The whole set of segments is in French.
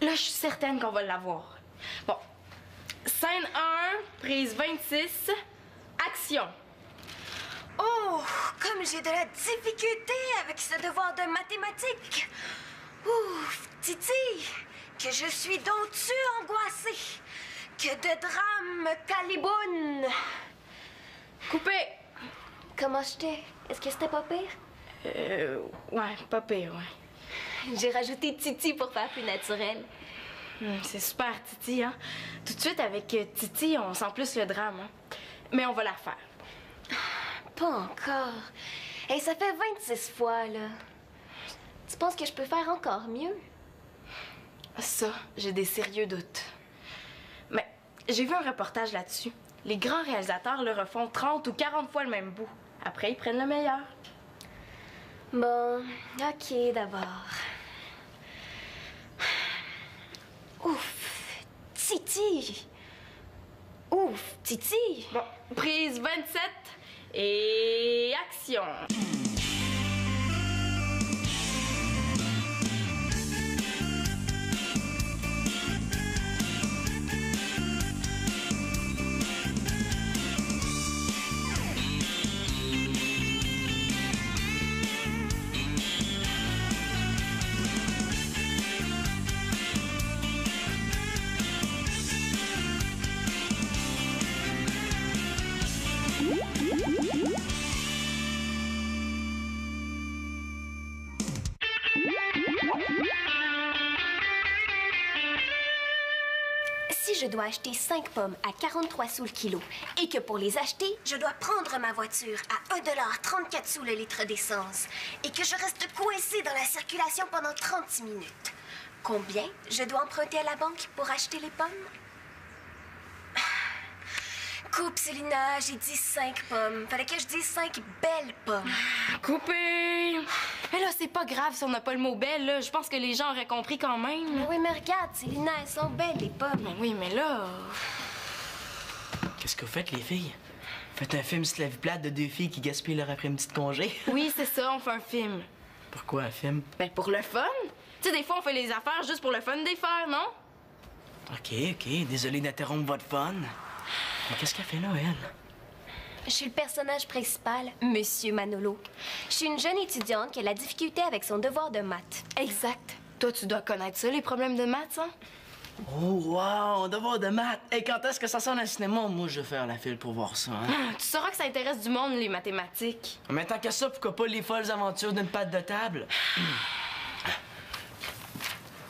Là, je suis certaine qu'on va l'avoir. Bon. Scène 1, prise 26, action. Oh, comme j'ai de la difficulté avec ce devoir de mathématiques. Ouf, Titi, que je suis donc-tu angoissée. Que de drames me calibounent. Coupé. Comment j'étais? Est-ce que c'était pas pire? Ouais, pas pire, ouais. J'ai rajouté Titi pour faire plus naturel. C'est super, Titi, hein? Tout de suite, avec Titi, on sent plus le drame, hein? Mais on va la refaire. Pas encore. Hey, ça fait 26 fois, là. Tu penses que je peux faire encore mieux? Ça, j'ai des sérieux doutes. Mais j'ai vu un reportage là-dessus. Les grands réalisateurs le refont 30 ou 40 fois le même bout. Après, ils prennent le meilleur. Bon, ok, d'abord. Ouf, Titi! Ouf, Titi! Bon, prise 27 et action! Si je dois acheter 5 pommes à 43 sous le kilo et que pour les acheter, je dois prendre ma voiture à 1,34 $ le litre d'essence et que je reste coincée dans la circulation pendant 36 minutes, combien je dois emprunter à la banque pour acheter les pommes? Coupe, Célina, j'ai dit 5 pommes. Fallait que je dise 5 belles pommes. Coupé! Mais là, c'est pas grave si on n'a pas le mot belle, là. Je pense que les gens auraient compris quand même. Oui, mais regarde, Célina, elles sont belles, les pommes. Mais oui, mais là... Qu'est-ce que vous faites, les filles? Faites un film sur la vie plate de deux filles qui gaspillent leur après-midi de congé? Oui, c'est ça, on fait un film. Pourquoi un film? Ben, pour le fun. Tu sais, des fois, on fait les affaires juste pour le fun des faire, non? OK, désolé d'interrompre votre fun. Mais qu'est-ce qu'elle fait là, elle? Je suis le personnage principal, Monsieur Manolo. Je suis une jeune étudiante qui a la difficulté avec son devoir de maths. Exact. Toi, tu dois connaître ça, les problèmes de maths, hein? Oh, wow, devoir de maths. Et quand est-ce que ça sort dans le cinéma? Moi, je vais faire la file pour voir ça, hein? Tu sauras que ça intéresse du monde, les mathématiques. Mais tant que ça, pourquoi pas les folles aventures d'une patte de table?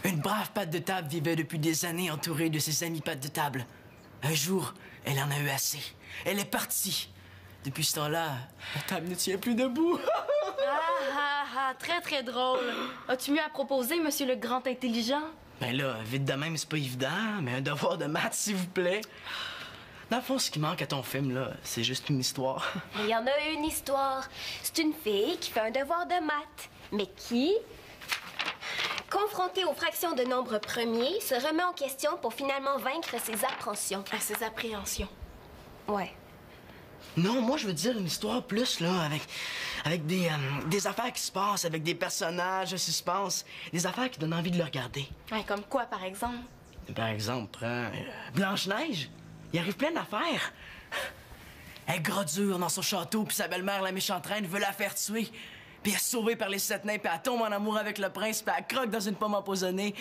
Une brave patte de table vivait depuis des années entourée de ses amis pattes de table. Un jour, elle en a eu assez. Elle est partie. Depuis ce temps-là, la table ne tient plus debout. Très, très drôle. As-tu mieux à proposer, monsieur le grand intelligent? Ben là, vite de même, c'est pas évident, mais un devoir de maths, s'il vous plaît. Dans le fond, ce qui manque à ton film, là, c'est juste une histoire. Il y en a une histoire. C'est une fille qui fait un devoir de maths, mais qui, confrontée aux fractions de nombres premiers, se remet en question pour finalement vaincre ses appréhensions. À ses appréhensions. Ouais. Non, moi, je veux dire une histoire plus, là, avec des affaires qui se passent, avec des personnages de suspense, des affaires qui donnent envie de le regarder. Ouais, comme quoi, par exemple? Par exemple, prends Blanche-Neige. Il arrive plein d'affaires. Elle gradure dans son château, puis sa belle-mère, la méchante reine, veut la faire tuer. Puis elle est sauvée par les 7 nains, puis elle tombe en amour avec le prince, puis elle croque dans une pomme empoisonnée.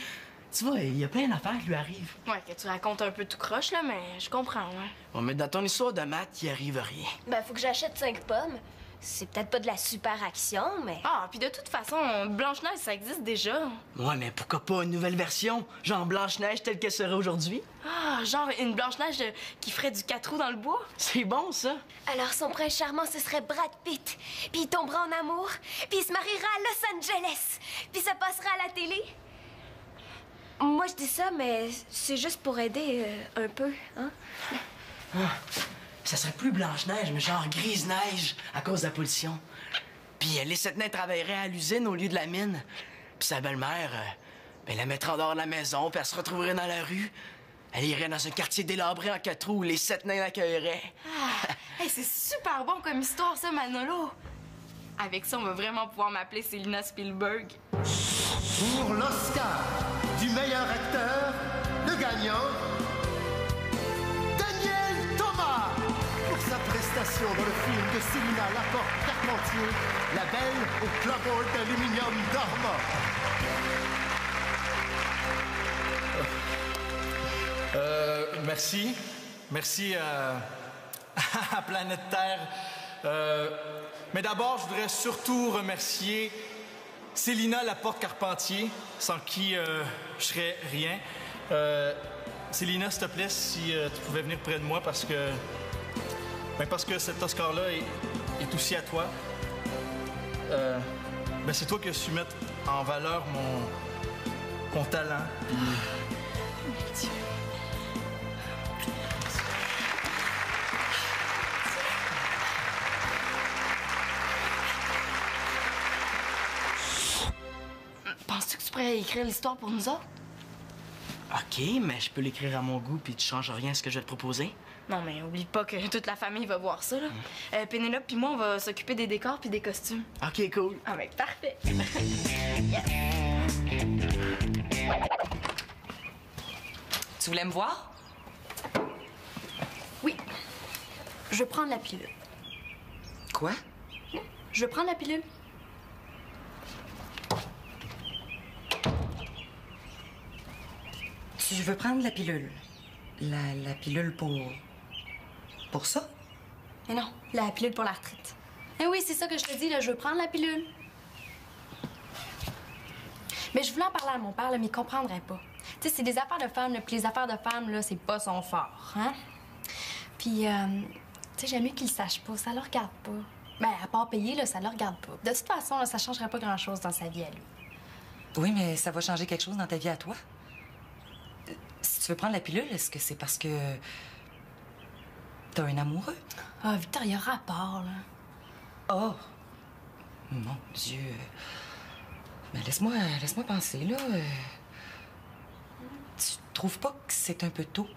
Tu vois, il y a plein d'affaires qui lui arrivent. Ouais, que tu racontes un peu tout croche, là, mais je comprends, ouais. Bon, mais dans ton histoire de maths, il arrive rien. Ben, faut que j'achète 5 pommes. C'est peut-être pas de la super action, mais... Ah, puis de toute façon, Blanche-Neige, ça existe déjà. Ouais, mais pourquoi pas une nouvelle version? Genre Blanche-Neige telle qu'elle serait aujourd'hui? Ah, genre une Blanche-Neige qui ferait du 4 roues dans le bois? C'est bon, ça. Alors, son prince charmant, ce serait Brad Pitt. Puis il tombera en amour. Puis il se mariera à Los Angeles. Puis ça passera à la télé. Moi, je dis ça, mais c'est juste pour aider un peu, hein? Ça serait plus Blanche-Neige, mais genre Grise-Neige, à cause de la pollution. Puis les 7 nains travailleraient à l'usine au lieu de la mine. Puis sa belle-mère, ben, la mettrait en dehors de la maison, puis elle se retrouverait dans la rue. Elle irait dans un quartier délabré en 4 roues où les 7 nains l'accueilleraient. Hey, c'est super bon comme histoire, ça, Manolo. Avec ça, on va vraiment pouvoir m'appeler Célina Spielberg. Pour l'Oscar du meilleur acteur apparition dans le film de Célina Laporte-Carpentier, La Belle au clapboard d'aluminium d'Arma. Merci. Merci à Planète Terre. Mais d'abord, je voudrais surtout remercier Célina Laporte-Carpentier, sans qui je serais rien. Célina, s'il te plaît, si tu pouvais venir près de moi, parce que cet Oscar-là est aussi à toi. C'est toi qui as su mettre en valeur mon talent. Merci. Penses-tu que tu pourrais écrire l'histoire pour nous autres? OK, mais je peux l'écrire à mon goût, puis tu changes rien à ce que je vais te proposer. Non, mais oublie pas que toute la famille va voir ça, là. Pénélope puis moi, on va s'occuper des décors puis des costumes. OK, cool. Ah, ben, parfait. Tu voulais me voir? Oui. Je veux prendre la pilule. Quoi? Je veux prendre la pilule. Tu veux prendre la pilule? La pilule pour ça? Mais non, la pilule pour la retraite. Eh oui, c'est ça que je te dis, là, je veux prendre la pilule. Mais je voulais en parler à mon père, là, mais il comprendrait pas. Tu sais, c'est des affaires de femmes, là, puis les affaires de femmes, là, c'est pas son fort, hein? Puis, tu sais, j'aime mieux qu'il le sache pas, ça le regarde pas. Ben, à part payer, là, ça le regarde pas. De toute façon, là, ça changerait pas grand-chose dans sa vie à lui. Oui, mais ça va changer quelque chose dans ta vie à toi. Si tu veux prendre la pilule, est-ce que c'est parce que t'as un amoureux? Ah, Victor, il y a rapport, là. Oh! Mon Dieu. Mais laisse-moi penser, là. Tu trouves pas que c'est un peu tôt?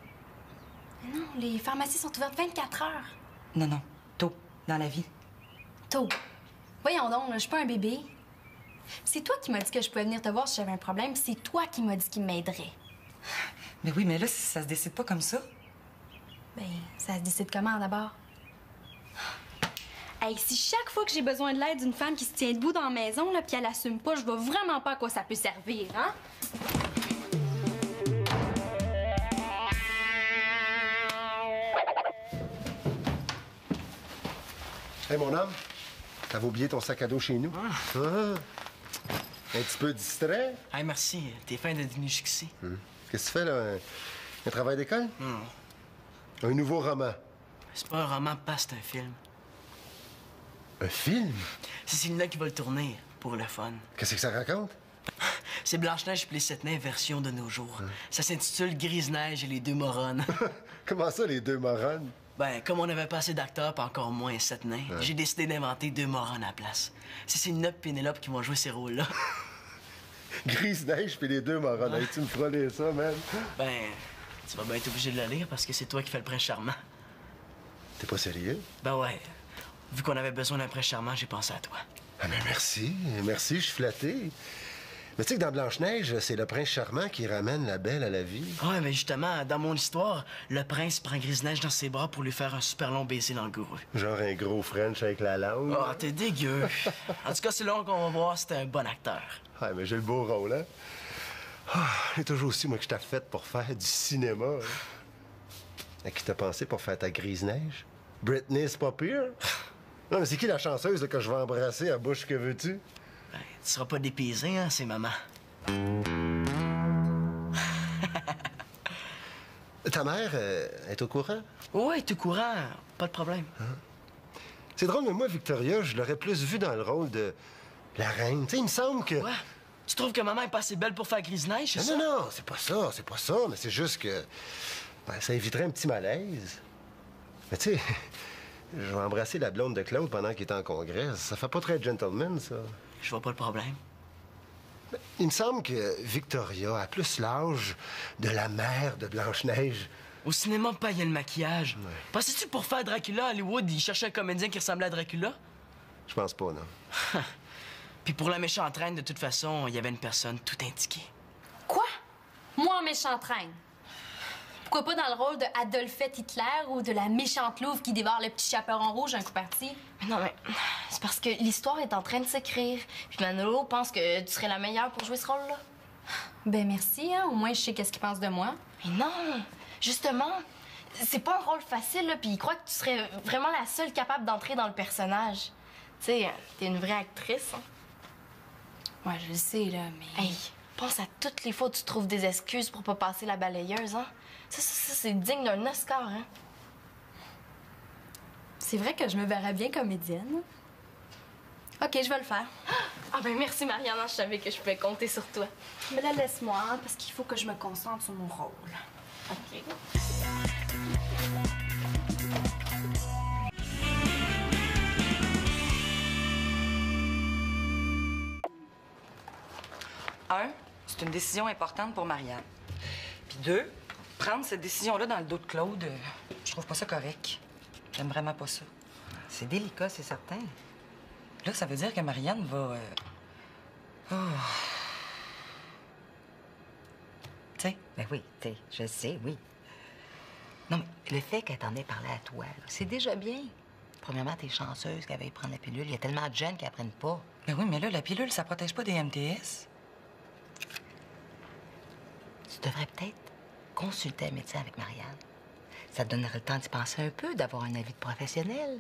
Mais non, les pharmacies sont ouvertes 24 heures. Non, tôt, dans la vie. Tôt. Voyons donc, là, je suis pas un bébé. C'est toi qui m'as dit que je pouvais venir te voir si j'avais un problème. C'est toi qui m'as dit qu'il m'aiderait. Mais oui, mais là, ça se décide pas comme ça. Ben, ça se décide comment, d'abord? Hey, si chaque fois que j'ai besoin de l'aide d'une femme qui se tient debout dans la maison, là, puis elle assume pas, je vois vraiment pas à quoi ça peut servir, hein? Hey, mon homme, t'avais oublié ton sac à dos chez nous? Ah. Un petit peu distrait? Hey, merci. T'es fin d'être venu jusqu'ici. Qu'est-ce que tu fais, là? Un travail d'école? Un nouveau roman. C'est pas un roman, pas, c'est un film. Un film? C'est Célina qui va le tourner, pour le fun. Qu'est-ce que ça raconte? C'est Blanche-Neige puis les Sept Nains version de nos jours. Ça s'intitule Grise-Neige et les deux moronnes. Comment ça, les deux moronnes? Ben, comme on avait pas assez d'acteurs, puis encore moins Sept Nains, j'ai décidé d'inventer deux moronnes à la place. C'est Célina et Pénélope qui vont jouer ces rôles-là. Grise-Neige puis les deux moronnes. Hey, tu me feras lire ça, man. Ben, tu vas bien être obligé de le lire parce que c'est toi qui fais le prince charmant. T'es pas sérieux? Ben ouais. Vu qu'on avait besoin d'un prince charmant, j'ai pensé à toi. Ah, mais merci. Merci, je suis flatté. Mais tu sais que dans Blanche-Neige, c'est le prince charmant qui ramène la belle à la vie. Ouais, mais justement, dans mon histoire, le prince prend Grise-Neige dans ses bras pour lui faire un super long baiser langoureux. Genre un gros French avec la langue. Oh, t'es dégueu. En tout cas, c'est là qu'on va voir si t'es un bon acteur. Ouais, mais j'ai le beau rôle, hein? Ah, c'est toujours aussi, moi, que je t'ai fait pour faire du cinéma. Hein? À qui t'as pensé pour faire ta Grise-Neige? Britney, c'est pas pire? Non, mais c'est qui la chanceuse là, que je vais embrasser à bouche que veux-tu? Ben, tu seras pas dépaysé, hein, c'est maman. Ta mère est au courant? Ouais, tout courant, pas de problème. C'est drôle, mais moi, Victoria, je l'aurais plus vu dans le rôle de la reine. Tu sais, il me semble que... Ouais? Tu trouves que maman est pas assez belle pour faire Grise-Neige, c'est ça? Non, c'est pas ça, mais c'est juste que... ben, ça éviterait un petit malaise. Mais tu sais, je vais embrasser la blonde de Claude pendant qu'il est en congrès. Ça fait pas très gentleman, ça. Je vois pas le problème. Ben, il me semble que Victoria a plus l'âge de la mère de Blanche-Neige. Au cinéma, pas, il y a le maquillage. Ouais. Pensais-tu que pour faire Dracula à Hollywood, ils cherchaient un comédien qui ressemblait à Dracula? Je pense pas, non. Puis pour la méchante reine, de toute façon, il y avait une personne tout indiquée. Quoi? Moi, en méchante reine? Pourquoi pas dans le rôle de Adolphette Hitler ou de la méchante louve qui dévore le petit chaperon rouge un coup parti? Mais non, mais c'est parce que l'histoire est en train de s'écrire. Puis Manolo pense que tu serais la meilleure pour jouer ce rôle-là. Ben merci, hein. Au moins, je sais qu'est-ce qu'il pense de moi. Mais non, justement, c'est pas un rôle facile, là, puis il croit que tu serais vraiment la seule capable d'entrer dans le personnage. Tu sais, t'es une vraie actrice, hein. Ouais, je le sais, là, mais... Hey, pense à toutes les fois où tu trouves des excuses pour pas passer la balayeuse, hein. Ça, c'est digne d'un Oscar, hein. C'est vrai que je me verrais bien comédienne. OK, je vais le faire. Ah ben merci, Marianne, je savais que je pouvais compter sur toi. Mais là, laisse-moi, hein, parce qu'il faut que je me concentre sur mon rôle. OK. Un, c'est une décision importante pour Marianne. Puis deux, prendre cette décision-là dans le dos de Claude, je trouve pas ça correct. J'aime vraiment pas ça. C'est délicat, c'est certain. Là, ça veut dire que Marianne va... Oh. Tu sais? Ben oui, je sais, oui. Non, mais le fait qu'elle t'en ait parlé à toi, là, c'est déjà bien. Premièrement, t'es chanceuse qu'elle veuille prendre la pilule. Il y a tellement de jeunes qui apprennent pas. Ben oui, mais là, la pilule, ça protège pas des MTS. Tu devrais peut-être consulter un médecin avec Marianne. Ça te donnerait le temps d'y penser un peu, d'avoir un avis de professionnel.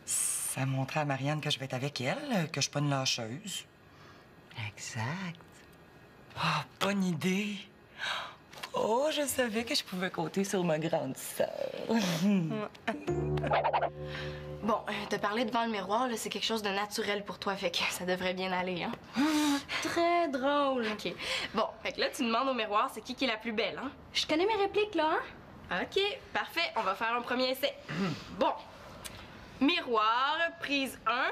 Ça montrait à Marianne que je vais être avec elle, que je suis pas une lâcheuse. Exact. Oh, bonne idée. Oh, je savais que je pouvais compter sur ma grande sœur. Bon, te parler devant le miroir, là, c'est quelque chose de naturel pour toi, fait que ça devrait bien aller, hein. Très drôle. OK. Bon, fait que là, tu demandes au miroir c'est qui est la plus belle, hein? Je connais mes répliques, là, hein? OK, parfait. On va faire un premier essai. Bon. Miroir, prise 1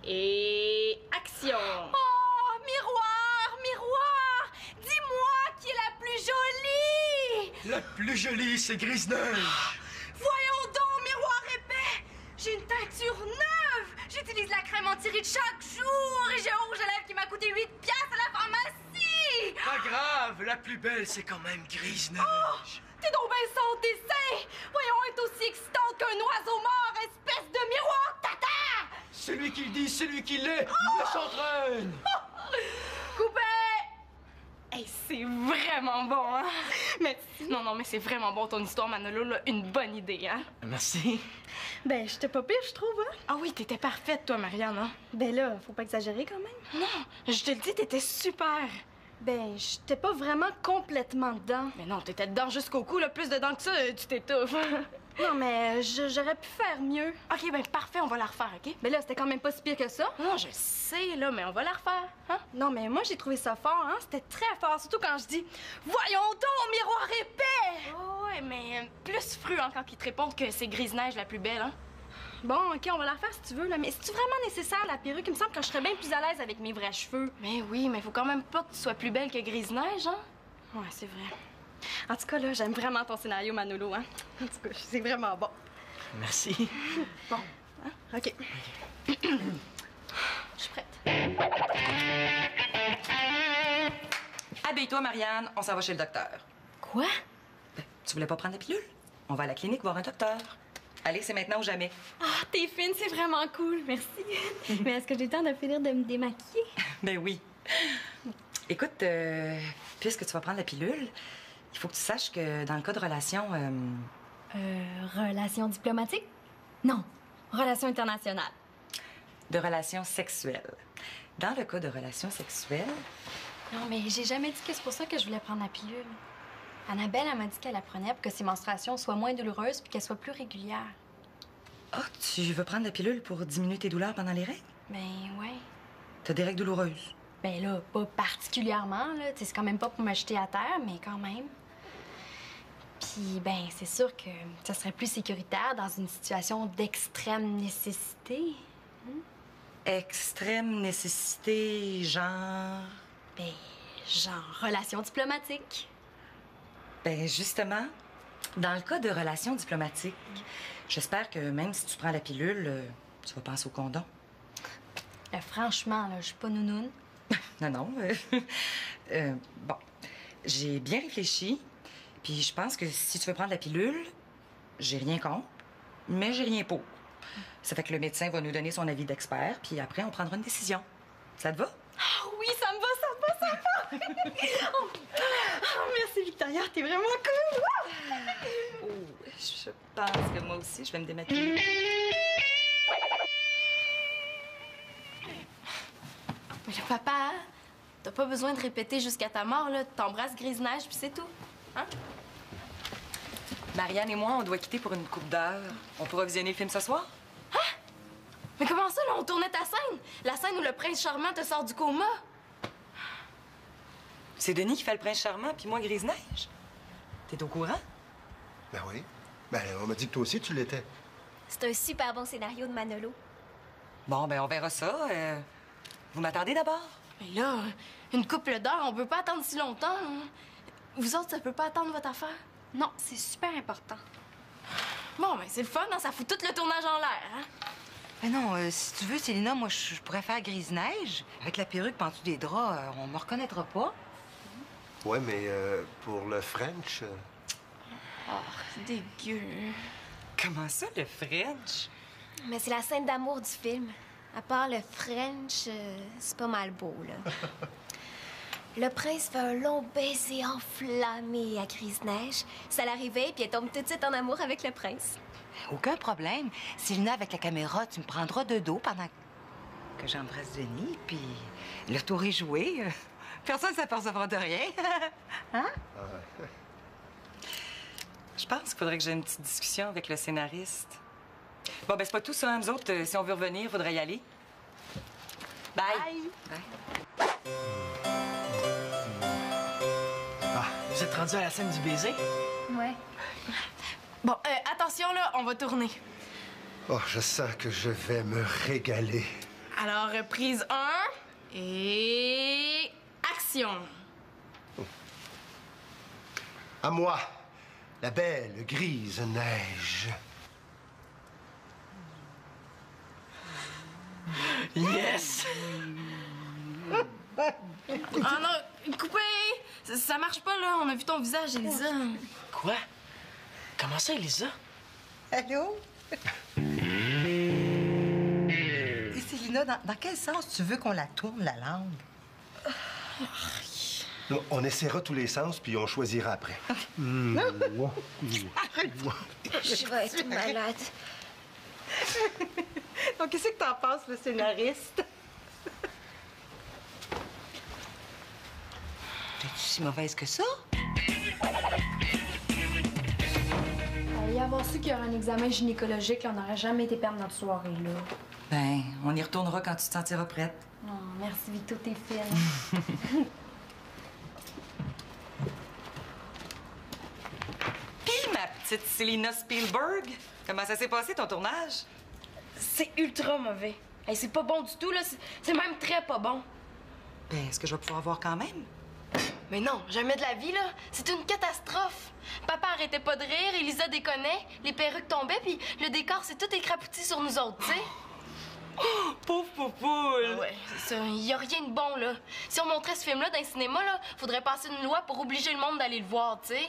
et action. Oh, miroir, miroir! Dis-moi qui est la plus jolie! La plus jolie, c'est Grise-Neige. Voyons donc, miroir épais! J'ai une teinture neuve! J'utilise la crème anti-rides chaque jour et j'ai un rouge à lèvres qui m'a coûté 8 piastres à la pharmacie! Pas grave, la plus belle, c'est quand même Grise-Neige. Oh, t'es donc bien sans dessin! Voyons, être aussi excitante qu'un oiseau mort, espèce de miroir tata! Celui qui le dit, celui qui l'est, me s'entraîne. Coupé! Hey, c'est vraiment bon, hein? Mais non, mais c'est vraiment bon ton histoire, Manolo, là. Une bonne idée, hein? Merci. Ben, j'étais pas pire, je trouve, hein? Ah oui, t'étais parfaite, toi, Marianne, hein? Ben là, faut pas exagérer quand même. Non, je te le dis, t'étais super. Ben, j'étais pas vraiment complètement dedans. Mais non, t'étais dedans jusqu'au cou, là. Plus dedans que ça, tu t'étouffes. Non, mais j'aurais pu faire mieux. OK, ben parfait, on va la refaire, OK? Mais là, c'était quand même pas si pire que ça. Non, je sais, là, mais on va la refaire, hein? Non, mais moi, j'ai trouvé ça fort, hein? C'était très fort, surtout quand je dis « Voyons donc, miroir épais! » Oh, ouais, mais plus fru, hein, quand ils te répondent que c'est Grise-Neige la plus belle, hein? Bon, OK, on va la refaire si tu veux, là. Mais c'est-tu vraiment nécessaire, la perruque? Il me semble que je serais bien plus à l'aise avec mes vrais cheveux. Mais oui, mais faut quand même pas que tu sois plus belle que Grise-Neige, hein? Ouais, c'est vrai. En tout cas, là, j'aime vraiment ton scénario, Manolo, hein? En tout cas, c'est vraiment bon. Merci. Bon, hein? OK. Je suis prête. Habille-toi, Marianne, on s'en va chez le docteur. Quoi? Ben, tu voulais pas prendre la pilule? On va à la clinique voir un docteur. Allez, c'est maintenant ou jamais. Ah, t'es fine, c'est vraiment cool, merci. Mais est-ce que j'ai le temps de finir de me démaquiller? Ben oui. Écoute, puisque tu vas prendre la pilule, il faut que tu saches que dans le cas de relation... Relations diplomatiques? Non, relations internationales. de relations sexuelles. Dans le cas de relations sexuelles... Non, mais j'ai jamais dit que c'est pour ça que je voulais prendre la pilule. Annabelle, elle m'a dit qu'elle la prenait pour que ses menstruations soient moins douloureuses puis qu'elles soient plus régulières. Ah, tu veux prendre la pilule pour diminuer tes douleurs pendant les règles? Ben, ouais. T'as des règles douloureuses? Ben là, pas particulièrement, là. Tu sais, c'est quand même pas pour me jeter à terre, mais quand même. Puis, ben, c'est sûr que ça serait plus sécuritaire dans une situation d'extrême nécessité. Extrême nécessité, genre... Ben, genre relation diplomatique. Ben, justement, dans le cas de relations diplomatiques, j'espère que même si tu prends la pilule, tu vas penser au condom. Franchement, là, je suis pas nounoune. Non. Bon, j'ai bien réfléchi, Puis je pense que si tu veux prendre la pilule, j'ai rien contre, mais j'ai rien pour. Ça fait que le médecin va nous donner son avis d'expert, puis après, on prendra une décision. Ça te va? Ah oui, ça me va, ça me va, ça me va! Oh, merci, Victoria, t'es vraiment cool! Oh, je pense que moi aussi, je vais me démaquiller. Mais là, papa, t'as pas besoin de répéter jusqu'à ta mort, là. T'embrasses Grise-Neige, puis c'est tout. Hein? Marianne et moi, on doit quitter pour une couple d'heures. On pourra visionner le film ce soir? Mais comment ça, là, on tournait ta scène? La scène où le prince charmant te sort du coma? C'est Denis qui fait le prince charmant, puis moi, Grise-Neige. T'es au courant? Ben oui. Ben, on m'a dit que toi aussi, tu l'étais. C'est un super bon scénario de Manolo. Bon, ben on verra ça. Vous m'attendez d'abord? Mais là, une couple d'heures, on peut pas attendre si longtemps. Hein. Vous autres, ça peut pas attendre votre affaire? Non, c'est super important. Bon, ben c'est le fun, hein? Ça fout tout le tournage en l'air, hein? Mais non, si tu veux, Célina, moi, je pourrais faire Grise-Neige. Avec la perruque en dessous des draps, on me reconnaîtra pas. Ouais, mais pour le French... Oh, dégueu. Comment ça, le French? Mais c'est la scène d'amour du film. À part le French, c'est pas mal beau, là. Le prince fait un long baiser enflammé à Grise-Neige. Ça la réveille, puis elle tombe tout de suite en amour avec le prince. Aucun problème. Célina, avec la caméra, tu me prendras de dos pendant que j'embrasse Denis, puis le tour est joué. Personne ne s'apercevra de rien. Hein? Je pense qu'il faudrait que j'ai une petite discussion avec le scénariste. Bon, ben c'est pas tout ça, hein, nous autres. Si on veut revenir, il faudrait y aller. Bye! Bye. Ah, vous êtes rendu à la scène du baiser? Ouais. Bon, attention, là, on va tourner. Oh, je sens que je vais me régaler. Alors, prise 1 et... action! À moi, la belle grise neige. Yes! Ah non, coupé! Ça marche pas, là. On a vu ton visage, Elisa. Quoi? Comment ça, Elisa? Allô? Et Célina, dans quel sens tu veux qu'on la tourne, la langue? Non, on essaiera tous les sens, puis on choisira après. Je vais être malade. Donc, qu'est-ce que t'en penses, le scénariste? T'es-tu si mauvaise que ça? Y avoir su qu'il y aurait un examen gynécologique, là, on n'aurait jamais été perdre notre soirée, là. Ben, on y retournera quand tu te sentiras prête. Oh, merci, Vito, t'es fine. Puis, ma petite Célina Spielberg, comment ça s'est passé, ton tournage? C'est ultra mauvais. Hey, c'est pas bon du tout, là. C'est même très pas bon. Ben, est-ce que je vais pouvoir voir quand même? Mais non, jamais de la vie, là. C'est une catastrophe. Papa arrêtait pas de rire, Elisa déconnait, les perruques tombaient, puis le décor s'est tout écrapouti sur nous autres, tu sais. Pauvre poupoule! Ouais, c'est ça. Y a rien de bon, là. Si on montrait ce film-là dans le cinéma, là, faudrait passer une loi pour obliger le monde d'aller le voir, tu sais.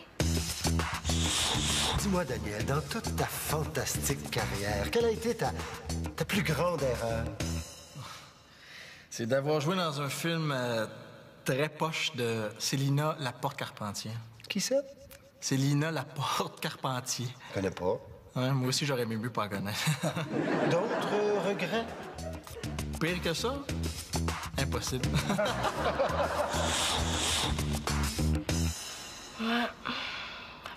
Dis-moi, Daniel, dans toute ta fantastique carrière, quelle a été ta plus grande erreur? C'est d'avoir joué dans un film très poche de Célina Laporte-Carpentier. Qui ça? Célina Laporte-Carpentier. Je connais pas. Ouais, moi aussi, j'aurais mieux pas connaître. D'autres regrets? Pire que ça? Impossible. Ouais.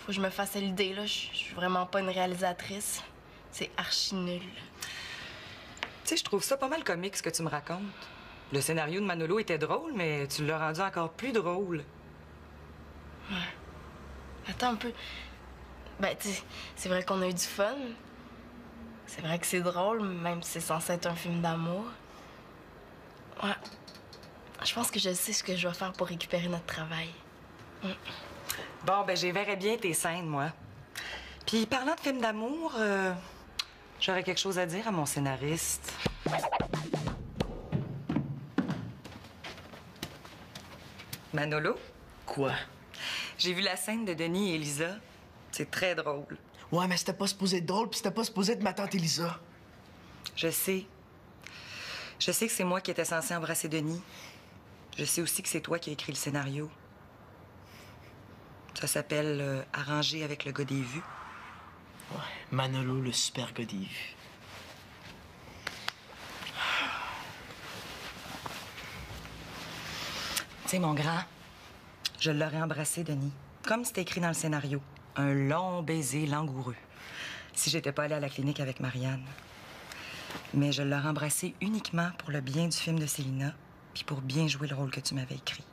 Faut que je me fasse à l'idée, là. Je suis vraiment pas une réalisatrice. C'est archi nul. Tu sais, je trouve ça pas mal comique, ce que tu me racontes. Le scénario de Manolo était drôle, mais tu l'as rendu encore plus drôle. Ouais. Attends un peu. Ben, tu sais, c'est vrai qu'on a eu du fun. C'est vrai que c'est drôle, même si c'est censé être un film d'amour. Ouais. Je pense que je sais ce que je dois faire pour récupérer notre travail. Bon, ben, j'y verrais bien tes scènes, moi. Puis, parlant de films d'amour, j'aurais quelque chose à dire à mon scénariste. Manolo? Quoi? J'ai vu la scène de Denis et Elisa. C'est très drôle. Ouais, mais c'était pas supposé être drôle, puis c'était pas supposé être ma tante Elisa. Je sais. Je sais que c'est moi qui étais censée embrasser Denis. Je sais aussi que c'est toi qui as écrit le scénario. Ça s'appelle Arranger avec le gars des vues. Ouais, Manolo, le super gars des vues. Tu sais, mon grand, je l'aurais embrassé, Denis. Comme c'était écrit dans le scénario. Un long baiser langoureux. Si j'étais pas allée à la clinique avec Marianne. Mais je l'aurais embrassé uniquement pour le bien du film de Célina, puis pour bien jouer le rôle que tu m'avais écrit.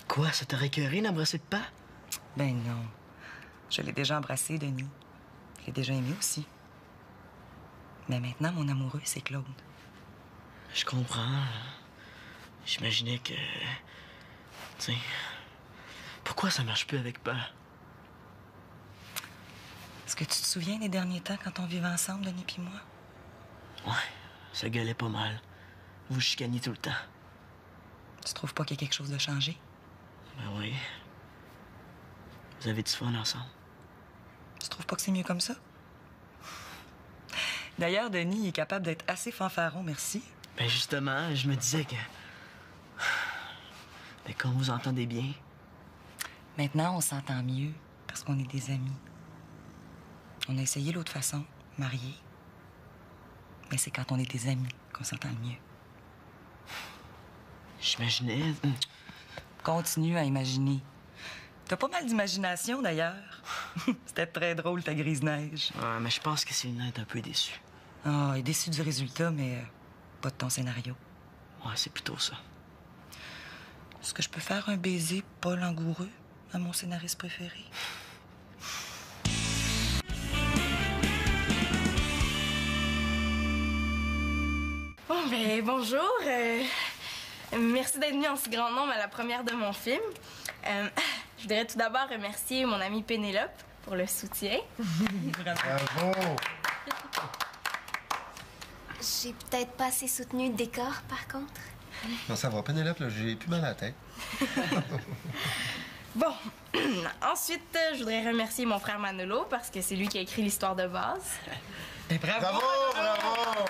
Quoi, ça t'aurait écœuré d'embrasser de pas? Ben non. Je l'ai déjà embrassé, Denis. Je l'ai déjà aimé aussi. Mais maintenant, mon amoureux, c'est Claude. Je comprends. J'imaginais que... Tu sais... Pourquoi ça marche plus avec pas? Est-ce que tu te souviens des derniers temps quand on vivait ensemble, Denis puis moi? Ouais, ça gueulait pas mal. Vous chicaniez tout le temps. Tu trouves pas qu'il y a quelque chose de changé? Ben oui. Vous avez du fun ensemble. Tu trouves pas que c'est mieux comme ça? D'ailleurs, Denis est capable d'être assez fanfaron, merci. Ben justement, je me disais que... Ben quand vous entendez bien... Maintenant, on s'entend mieux parce qu'on est des amis. On a essayé l'autre façon, mariés. Mais c'est quand on est des amis qu'on s'entend le mieux. J'imaginais... Continue à imaginer. T'as pas mal d'imagination, d'ailleurs. C'était très drôle, ta grise-neige. Ouais, mais je pense que Célina est un peu déçue. Ah, elle est déçue du résultat, mais pas de ton scénario. Ouais, c'est plutôt ça. Est-ce que je peux faire un baiser pas langoureux à mon scénariste préféré? Bon, ben, bonjour. Merci d'être venu en si grand nombre à la première de mon film. Je voudrais tout d'abord remercier mon amie Pénélope pour le soutien. Bravo! J'ai peut-être pas assez soutenu le décor, par contre. Non, ça va, Pénélope, là, j'ai plus mal à la tête. Bon, ensuite, je voudrais remercier mon frère Manolo parce que c'est lui qui a écrit l'histoire de base. Ben, bravo! Bravo, bravo!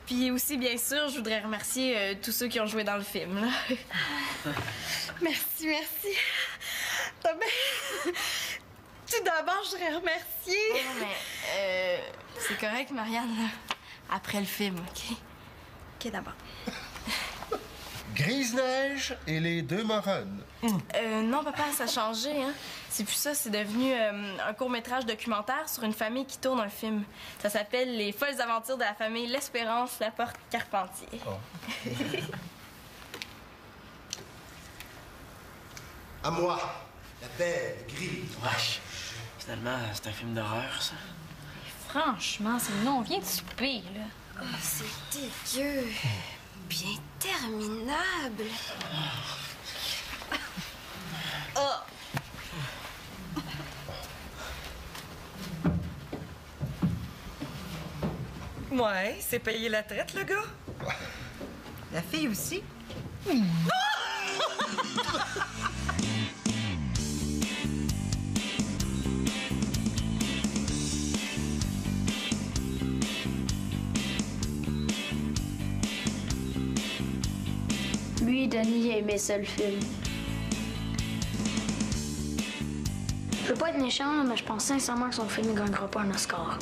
Puis aussi, bien sûr, je voudrais remercier tous ceux qui ont joué dans le film. Là. Merci, merci. T'as bien... Tout d'abord, je voudrais remercier... Non, mais c'est correct, Marianne, là. Après le film, OK? OK, d'abord. Grise-Neige et les deux Moronnes. Non, papa, ça a changé, hein? C'est plus ça, c'est devenu un court-métrage documentaire sur une famille qui tourne un film. Ça s'appelle Les folles aventures de la famille L'Espérance Laporte-Carpentier. Oh. À moi, la belle grise. Wesh. Finalement, c'est un film d'horreur, ça. Franchement, c'est le nom, on vient de souper, là. Oh, c'est dégueu. Bien terminable. Oh! Ouais, c'est payé la traite, le gars. La fille aussi. Lui, Denis, aimait ça, le film. Je veux pas être méchant, mais je pense sincèrement que son film ne gagnera pas un Oscar.